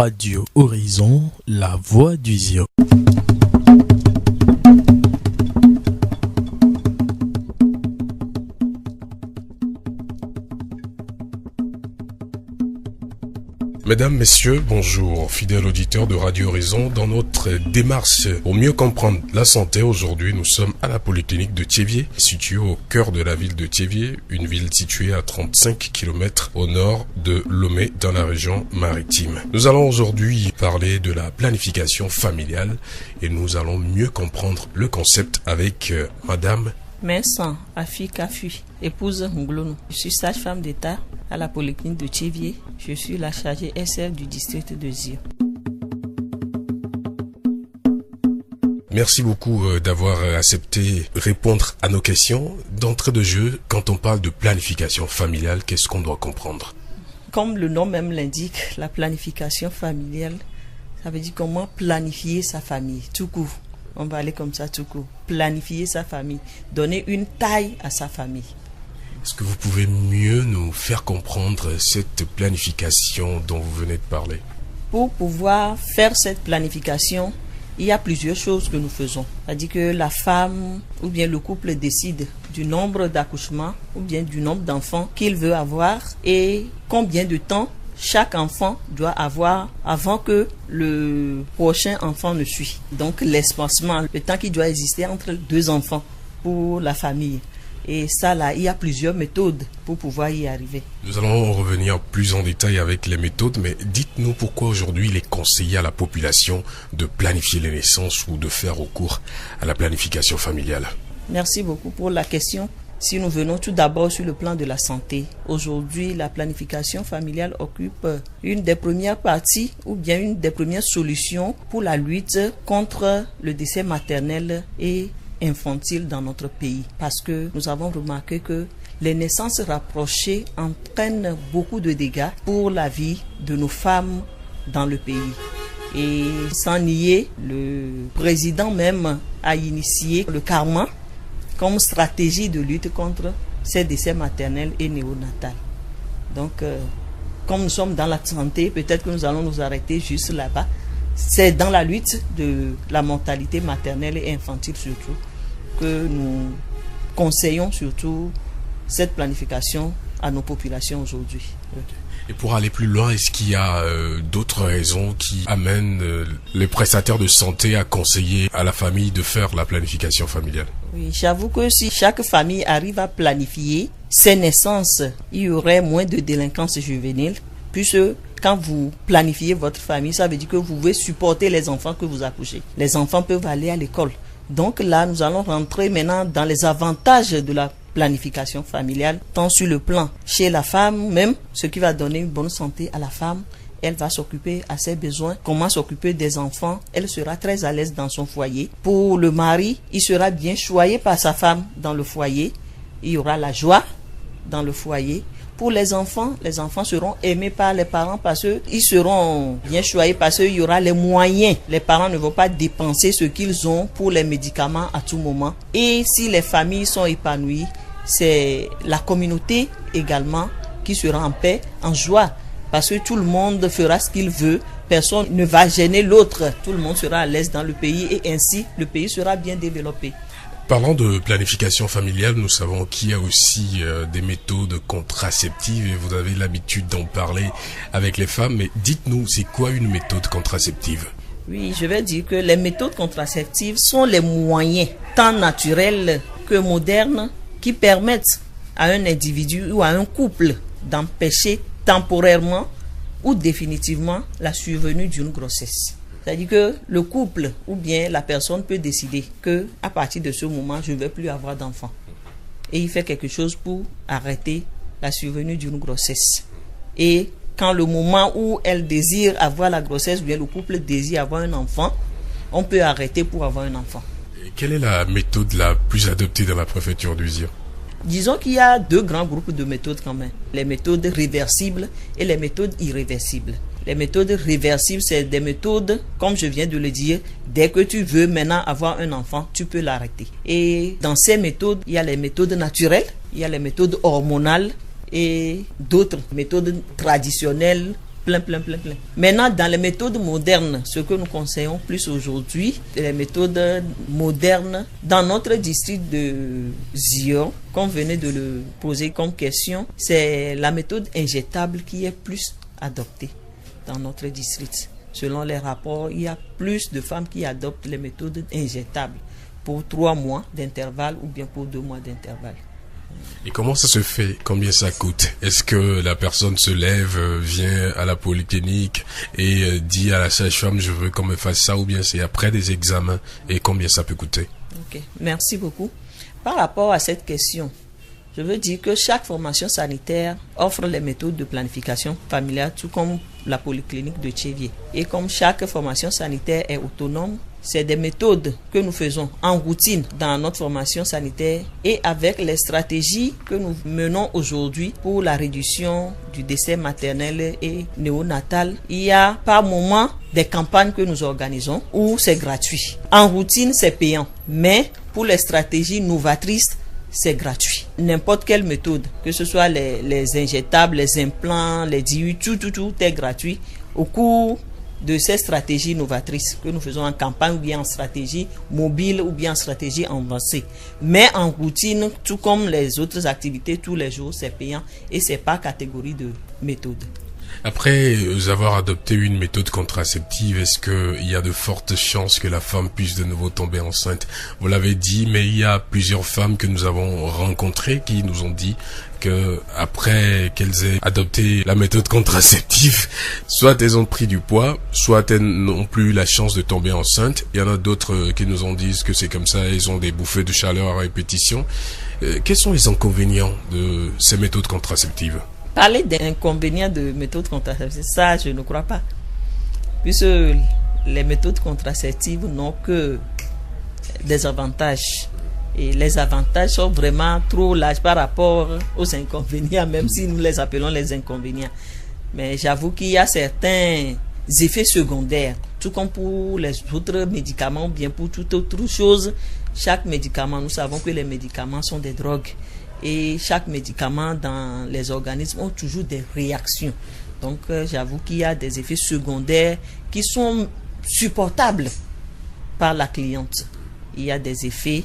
Radio Horizon, la voix du Zio. Mesdames, Messieurs, bonjour, fidèles auditeurs de Radio Horizon. Dans notre démarche pour mieux comprendre la santé, aujourd'hui nous sommes à la Polyclinique de Thiéviers, située au cœur de la ville de Thiéviers, une ville située à 35 km au nord de Lomé, dans la région maritime. Nous allons aujourd'hui parler de la planification familiale et nous allons mieux comprendre le concept avec Madame Vincent Afi Kafi, épouse Nglonou. Je suis sage-femme d'État à la Polyclinique de Thiéviers. Je suis la chargée SR du district de Zio. Merci beaucoup d'avoir accepté répondre à nos questions. D'entrée de jeu, quand on parle de planification familiale, qu'est-ce qu'on doit comprendre? Comme le nom même l'indique, la planification familiale, ça veut dire comment planifier sa famille, tout court. On va aller comme ça tout court. Planifier sa famille, donner une taille à sa famille. Est-ce que vous pouvez mieux nous faire comprendre cette planification dont vous venez de parler? Pour pouvoir faire cette planification, il y a plusieurs choses que nous faisons. C'est-à-dire que la femme ou bien le couple décide du nombre d'accouchements ou bien du nombre d'enfants qu'il veut avoir et combien de temps chaque enfant doit avoir avant que le prochain enfant ne suit. Donc l'espacement, le temps qui doit exister entre deux enfants pour la famille. Et ça là, il y a plusieurs méthodes pour pouvoir y arriver. Nous allons revenir plus en détail avec les méthodes, mais dites-nous pourquoi aujourd'hui il est conseillé à la population de planifier les naissances ou de faire recours à la planification familiale. Merci beaucoup pour la question. Si nous venons tout d'abord sur le plan de la santé, aujourd'hui la planification familiale occupe une des premières parties ou bien une des premières solutions pour la lutte contre le décès maternel et infantile dans notre pays. Parce que nous avons remarqué que les naissances rapprochées entraînent beaucoup de dégâts pour la vie de nos femmes dans le pays. Et sans nier, le président même a initié le karma comme stratégie de lutte contre ces décès maternels et néonatals. Donc, comme nous sommes dans la santé, peut-être que nous allons nous arrêter juste là-bas. C'est dans la lutte de la mortalité maternelle et infantile surtout que nous conseillons surtout cette planification à nos populations aujourd'hui. Et pour aller plus loin, est-ce qu'il y a d'autres raisons qui amènent les prestataires de santé à conseiller à la famille de faire la planification familiale? Oui, j'avoue que si chaque famille arrive à planifier ses naissances, il y aurait moins de délinquance juvénile, puisque quand vous planifiez votre famille, ça veut dire que vous pouvez supporter les enfants que vous accouchez. Les enfants peuvent aller à l'école. Donc là, nous allons rentrer maintenant dans les avantages de la planification familiale, tant sur le plan chez la femme même, ce qui va donner une bonne santé à la femme. Elle va s'occuper à ses besoins, comment s'occuper des enfants. Elle sera très à l'aise dans son foyer. Pour le mari, il sera bien choyé par sa femme dans le foyer. Il y aura la joie dans le foyer. Pour les enfants seront aimés par les parents parce qu'ils seront bien choyés, parce qu'il y aura les moyens. Les parents ne vont pas dépenser ce qu'ils ont pour les médicaments à tout moment. Et si les familles sont épanouies, c'est la communauté également qui sera en paix, en joie. Parce que tout le monde fera ce qu'il veut, personne ne va gêner l'autre. Tout le monde sera à l'aise dans le pays et ainsi le pays sera bien développé. Parlant de planification familiale, nous savons qu'il y a aussi des méthodes contraceptives et vous avez l'habitude d'en parler avec les femmes. Mais dites-nous, c'est quoi une méthode contraceptive? Oui, je vais dire que les méthodes contraceptives sont les moyens, tant naturels que modernes, qui permettent à un individu ou à un couple d'empêcher temporairement ou définitivement la survenue d'une grossesse. C'est-à-dire que le couple ou bien la personne peut décider que à partir de ce moment, je ne vais plus avoir d'enfant. Et il fait quelque chose pour arrêter la survenue d'une grossesse. Et quand le moment où elle désire avoir la grossesse ou bien le couple désire avoir un enfant, on peut arrêter pour avoir un enfant. Et quelle est la méthode la plus adoptée dans la préfecture du Zio? Disons qu'il y a deux grands groupes de méthodes quand même. Les méthodes réversibles et les méthodes irréversibles. Les méthodes réversibles, c'est des méthodes, comme je viens de le dire, dès que tu veux maintenant avoir un enfant, tu peux l'arrêter. Et dans ces méthodes, il y a les méthodes naturelles, il y a les méthodes hormonales et d'autres méthodes traditionnelles Plein. Maintenant, dans les méthodes modernes, ce que nous conseillons plus aujourd'hui, les méthodes modernes, dans notre district de Zion, comme venait de le poser comme question, c'est la méthode injectable qui est plus adoptée dans notre district. Selon les rapports, il y a plus de femmes qui adoptent les méthodes injectables pour 3 mois d'intervalle ou bien pour 2 mois d'intervalle. Et comment ça se fait? Combien ça coûte? Est-ce que la personne se lève, vient à la polyclinique et dit à la sage-femme je veux qu'on me fasse ça, ou bien c'est après des examens, et combien ça peut coûter? Ok, merci beaucoup. Par rapport à cette question, je veux dire que chaque formation sanitaire offre les méthodes de planification familiale, tout comme la polyclinique de Tchéviers. Et comme chaque formation sanitaire est autonome, c'est des méthodes que nous faisons en routine dans notre formation sanitaire et avec les stratégies que nous menons aujourd'hui pour la réduction du décès maternel et néonatal. Il y a par moment des campagnes que nous organisons où c'est gratuit. En routine, c'est payant, mais pour les stratégies novatrices, c'est gratuit. N'importe quelle méthode, que ce soit les injectables, les implants, les DIU, tout est gratuit. Au cours de ces stratégies novatrices que nous faisons en campagne ou bien en stratégie mobile ou bien en stratégie avancée. Mais en routine, tout comme les autres activités, tous les jours, c'est payant et c'est par catégorie de méthode. Après avoir adopté une méthode contraceptive, est-ce qu'il y a de fortes chances que la femme puisse de nouveau tomber enceinte? Vous l'avez dit, mais il y a plusieurs femmes que nous avons rencontrées qui nous ont dit que après qu'elles aient adopté la méthode contraceptive, soit elles ont pris du poids, soit elles n'ont plus la chance de tomber enceinte. Il y en a d'autres qui nous ont dit que c'est comme ça, elles ont des bouffées de chaleur à répétition. Quels sont les inconvénients de ces méthodes contraceptives? Parler d'inconvénients de méthodes contraceptives, ça je ne crois pas. Puisque les méthodes contraceptives n'ont que des avantages. Et les avantages sont vraiment trop larges par rapport aux inconvénients, même si nous les appelons les inconvénients. Mais j'avoue qu'il y a certains effets secondaires, tout comme pour les autres médicaments, ou bien pour toute autre chose. Chaque médicament, nous savons que les médicaments sont des drogues. Et chaque médicament dans les organismes ont toujours des réactions. Donc j'avoue qu'il y a des effets secondaires qui sont supportables par la cliente. Il y a des effets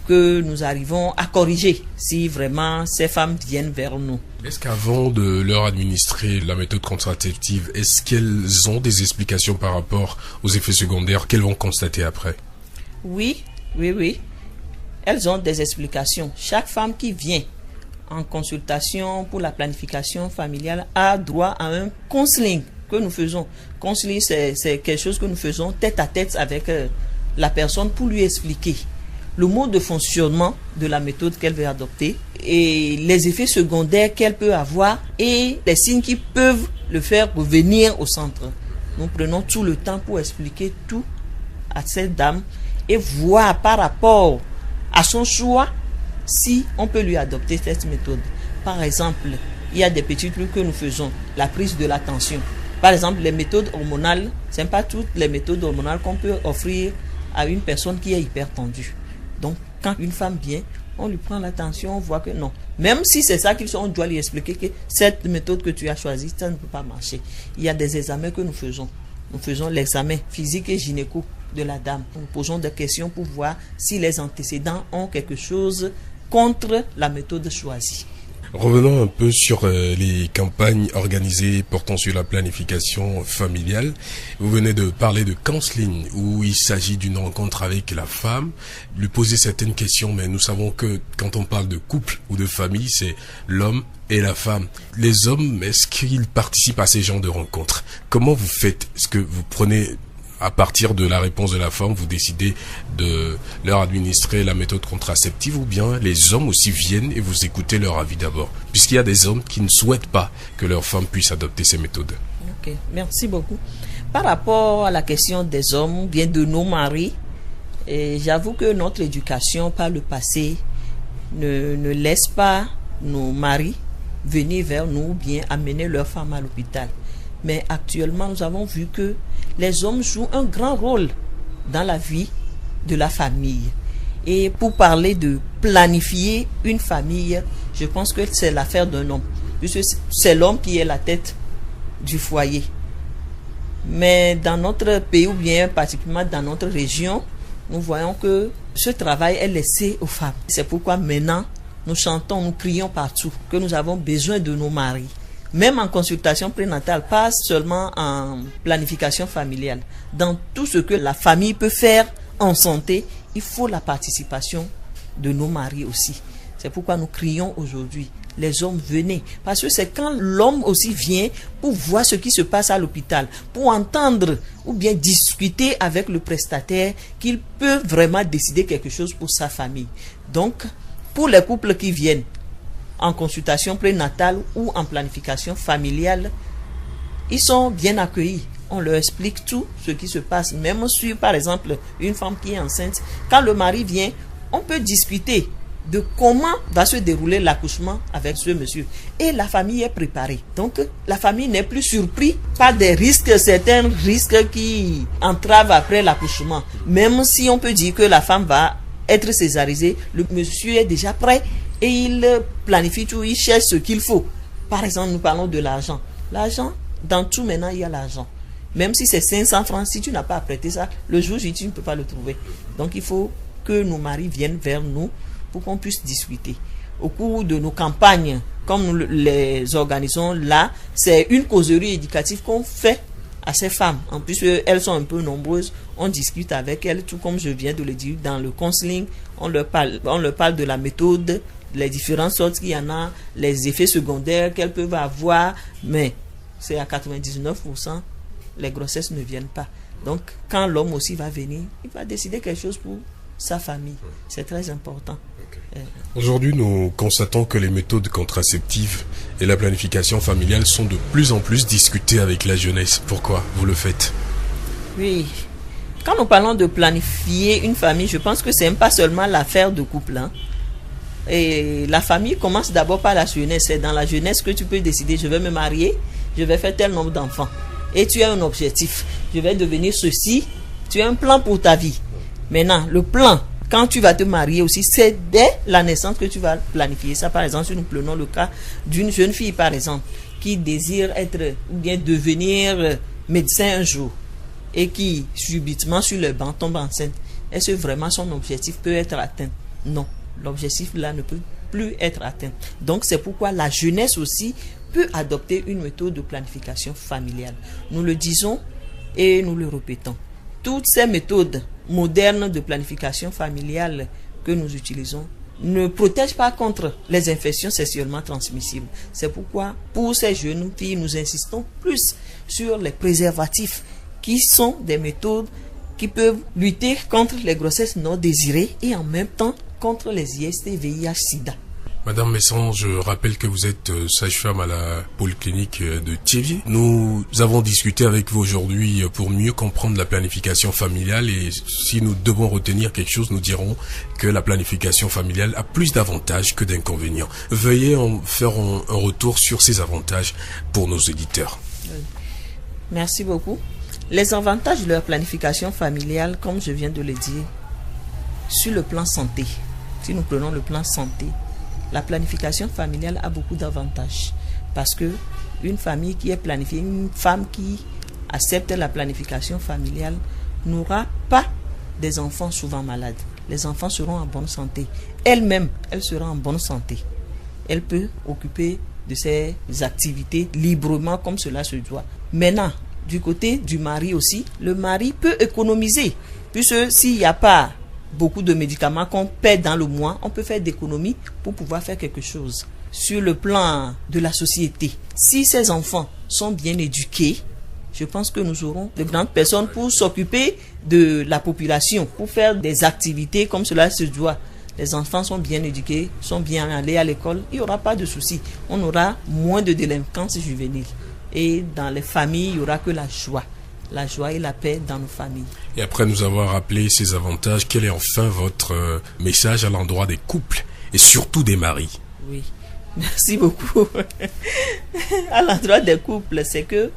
que nous arrivons à corriger si vraiment ces femmes viennent vers nous. Est-ce qu'avant de leur administrer la méthode contraceptive, est-ce qu'elles ont des explications par rapport aux effets secondaires qu'elles vont constater après? Oui. Elles ont des explications. Chaque femme qui vient en consultation pour la planification familiale a droit à un counseling que nous faisons. Counseling, c'est quelque chose que nous faisons tête à tête avec la personne pour lui expliquer le mode de fonctionnement de la méthode qu'elle veut adopter et les effets secondaires qu'elle peut avoir et les signes qui peuvent le faire revenir au centre. Nous prenons tout le temps pour expliquer tout à cette dame et voir par rapport à son choix si on peut lui adopter cette méthode. Par exemple, il y a des petits trucs que nous faisons, la prise de la tension. Par exemple, les méthodes hormonales, ce n'est pas toutes les méthodes hormonales qu'on peut offrir à une personne qui est hypertendue. Donc, quand une femme vient, on lui prend la tension, on voit que non. Même si c'est ça qu'il faut, on doit lui expliquer que cette méthode que tu as choisie, ça ne peut pas marcher. Il y a des examens que nous faisons. Nous faisons l'examen physique et gynéco de la dame. Nous posons des questions pour voir si les antécédents ont quelque chose contre la méthode choisie. Revenons un peu sur les campagnes organisées portant sur la planification familiale. Vous venez de parler de counseling où il s'agit d'une rencontre avec la femme, lui poser certaines questions, mais nous savons que quand on parle de couple ou de famille, c'est l'homme et la femme. Les hommes, est-ce qu'ils participent à ces genres de rencontres? Comment vous faites? Est-ce que vous prenez à partir de la réponse de la femme, vous décidez de leur administrer la méthode contraceptive, ou bien les hommes aussi viennent et vous écoutez leur avis d'abord, puisqu'il y a des hommes qui ne souhaitent pas que leur femme puisse adopter ces méthodes? Ok, merci beaucoup. Par rapport à la question des hommes, bien de nos maris, j'avoue que notre éducation par le passé ne laisse pas nos maris venir vers nous ou bien amener leurs femmes à l'hôpital. Mais actuellement, nous avons vu que les hommes jouent un grand rôle dans la vie de la famille. Et pour parler de planifier une famille, je pense que c'est l'affaire d'un homme. Puisque c'est l'homme qui est la tête du foyer. Mais dans notre pays ou bien particulièrement dans notre région, nous voyons que ce travail est laissé aux femmes. C'est pourquoi maintenant, nous chantons, nous crions partout que nous avons besoin de nos maris. Même en consultation prénatale, pas seulement en planification familiale. Dans tout ce que la famille peut faire en santé, il faut la participation de nos maris aussi. C'est pourquoi nous crions aujourd'hui, les hommes venez. Parce que c'est quand l'homme aussi vient pour voir ce qui se passe à l'hôpital, pour entendre ou bien discuter avec le prestataire qu'il peut vraiment décider quelque chose pour sa famille. Donc, pour les couples qui viennent en consultation prénatale ou en planification familiale, ils sont bien accueillis. On leur explique tout ce qui se passe, même sur, par exemple, une femme qui est enceinte. Quand le mari vient, on peut discuter de comment va se dérouler l'accouchement avec ce monsieur. Et la famille est préparée. Donc, la famille n'est plus surprise par des risques, certains risques qui entravent après l'accouchement. Même si on peut dire que la femme va être césarisée, le monsieur est déjà prêt et il planifie tout, il cherche ce qu'il faut. Par exemple, nous parlons de l'argent. L'argent, dans tout maintenant, il y a l'argent. Même si c'est 500 francs, si tu n'as pas prêté ça, le jour J, tu ne peux pas le trouver. Donc, il faut que nos maris viennent vers nous pour qu'on puisse discuter. Au cours de nos campagnes, comme nous les organisons là, c'est une causerie éducative qu'on fait à ces femmes. En plus, elles sont un peu nombreuses, on discute avec elles, tout comme je viens de le dire, dans le counseling, on leur parle de la méthode, les différentes sortes qu'il y en a, les effets secondaires qu'elles peuvent avoir, mais c'est à 99%, les grossesses ne viennent pas. Donc, quand l'homme aussi va venir, il va décider quelque chose pour sa famille. C'est très important. Okay. Aujourd'hui, nous constatons que les méthodes contraceptives et la planification familiale sont de plus en plus discutées avec la jeunesse. Pourquoi vous le faites? Oui. Quand nous parlons de planifier une famille, je pense que ce n'est pas seulement l'affaire de couple. Hein. Et la famille commence d'abord par la jeunesse. C'est dans la jeunesse que tu peux décider, je vais me marier, je vais faire tel nombre d'enfants. Et tu as un objectif. Je vais devenir ceci. Tu as un plan pour ta vie. Maintenant, le plan, quand tu vas te marier aussi, c'est dès la naissance que tu vas planifier ça. Par exemple, si nous prenons le cas d'une jeune fille, par exemple, qui désire être ou bien devenir médecin un jour et qui, subitement, sur le banc, tombe enceinte. Est-ce que vraiment son objectif peut être atteint? Non. L'objectif là ne peut plus être atteint. Donc, c'est pourquoi la jeunesse aussi peut adopter une méthode de planification familiale. Nous le disons et nous le répétons. Toutes ces méthodes modernes de planification familiale que nous utilisons ne protègent pas contre les infections sexuellement transmissibles. C'est pourquoi, pour ces jeunes filles, nous insistons plus sur les préservatifs, qui sont des méthodes qui peuvent lutter contre les grossesses non désirées et en même temps contre les IST, VIH, SIDA. Madame Messon, je rappelle que vous êtes sage-femme à la polyclinique de Thiévier. Nous avons discuté avec vous aujourd'hui pour mieux comprendre la planification familiale et si nous devons retenir quelque chose, nous dirons que la planification familiale a plus d'avantages que d'inconvénients. Veuillez en faire un retour sur ces avantages pour nos éditeurs. Merci beaucoup. Les avantages de la planification familiale, comme je viens de le dire, sur le plan santé, si nous prenons le plan santé, la planification familiale a beaucoup d'avantages parce que une famille qui est planifiée, une femme qui accepte la planification familiale n'aura pas des enfants souvent malades. Les enfants seront en bonne santé. Elle-même, elle sera en bonne santé. Elle peut occuper de ses activités librement comme cela se doit. Maintenant, du côté du mari aussi, le mari peut économiser puisque s'il n'y a pas beaucoup de médicaments qu'on paie dans le mois, on peut faire d'économies pour pouvoir faire quelque chose. Sur le plan de la société, si ces enfants sont bien éduqués, je pense que nous aurons de grandes personnes pour s'occuper de la population, pour faire des activités comme cela se doit. Les enfants sont bien éduqués, sont bien allés à l'école, il n'y aura pas de soucis. On aura moins de délinquance juvénile. Et dans les familles, il n'y aura que la joie. La joie et la paix dans nos familles. Et après nous avoir rappelé ces avantages, quel est enfin votre message à l'endroit des couples et surtout des maris? Oui, merci beaucoup. À l'endroit des couples, c'est que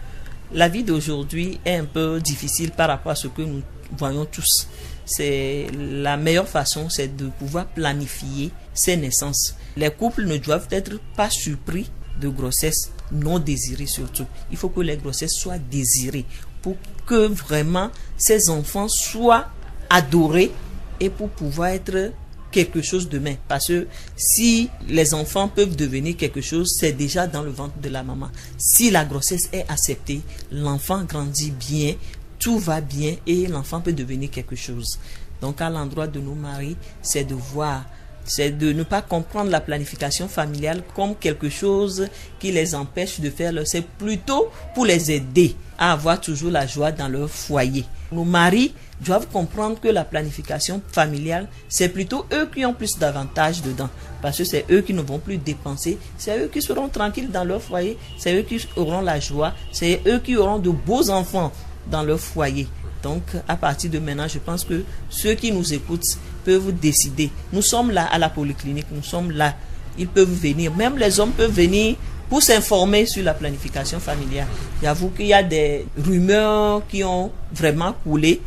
la vie d'aujourd'hui est un peu difficile par rapport à ce que nous voyons tous. C'est la meilleure façon, c'est de pouvoir planifier ses naissances. Les couples ne doivent être pas surpris de grossesse non désirées surtout. Il faut que les grossesses soient désirées pour que vraiment ces enfants soient adorés et pour pouvoir être quelque chose demain. Parce que si les enfants peuvent devenir quelque chose, c'est déjà dans le ventre de la maman. Si la grossesse est acceptée, l'enfant grandit bien, tout va bien et l'enfant peut devenir quelque chose. Donc à l'endroit de nos maris, c'est de ne pas comprendre la planification familiale comme quelque chose qui les empêche de faire leur... C'est plutôt pour les aider à avoir toujours la joie dans leur foyer. Nos maris doivent comprendre que la planification familiale, c'est plutôt eux qui ont plus d'avantages dedans. Parce que c'est eux qui ne vont plus dépenser, c'est eux qui seront tranquilles dans leur foyer, c'est eux qui auront la joie, c'est eux qui auront de beaux enfants dans leur foyer. Donc, à partir de maintenant, je pense que ceux qui nous écoutent peuvent décider. Nous sommes là à la polyclinique, nous sommes là. Ils peuvent venir. Même les hommes peuvent venir pour s'informer sur la planification familiale. J'avoue qu'il y a des rumeurs qui ont vraiment coulé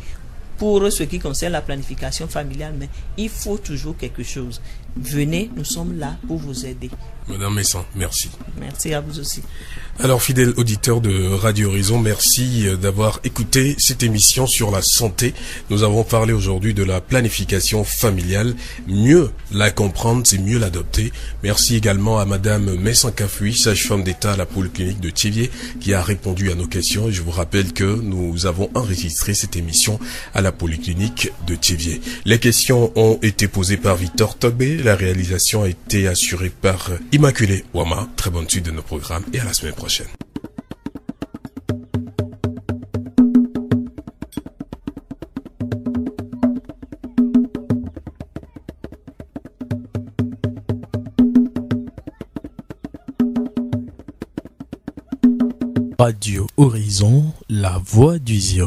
pour ce qui concerne la planification familiale, mais il faut toujours quelque chose. Venez, nous sommes là pour vous aider. Madame Messan, merci. Merci à vous aussi. Alors, fidèle auditeur de Radio Horizon, merci d'avoir écouté cette émission sur la santé. Nous avons parlé aujourd'hui de la planification familiale. Mieux la comprendre, c'est mieux l'adopter. Merci également à Madame Messan Kafui, sage-femme d'État à la polyclinique de Thiéviers, qui a répondu à nos questions. Et je vous rappelle que nous avons enregistré cette émission à la polyclinique de Thiéviers. Les questions ont été posées par Victor Togbé. La réalisation a été assurée par Immaculée Ouama. Très bonne suite de nos programmes et à la semaine prochaine. Radio Horizon, la voix du zéro.